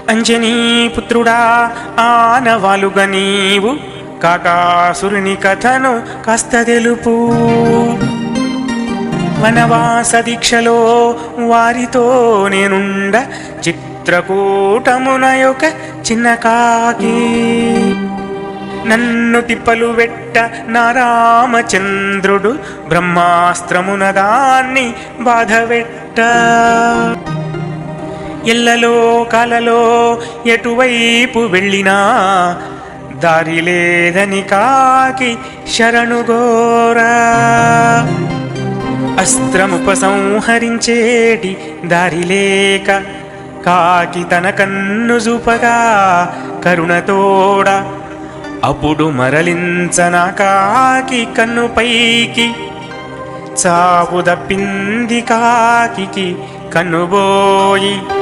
అంజనీ పుత్రుడా ఆనవాలుగా నీవు కాకాసురుని కథను కాస్త తెలుపు. వనవాస దీక్షలో వారితో నేనుండ చిత్రకూటమున యొక్క చిన్న కాకి నన్ను తిప్పలు వెట్ట నా రామచంద్రుడు బ్రహ్మాస్త్రమున దాన్ని బాధవెట్ట. ఎల్లలో కాలలో ఎటువైపు వెళ్ళినా దారి లేదని కాకి శరణుగోరా. అస్త్రముపసంహరించేటి దారి లేక కాకి తన కన్ను చూపగా కరుణతోడ అప్పుడు మరలించన కాకి కన్ను పైకి చావు దప్పింది కాకి కన్నుబోయి.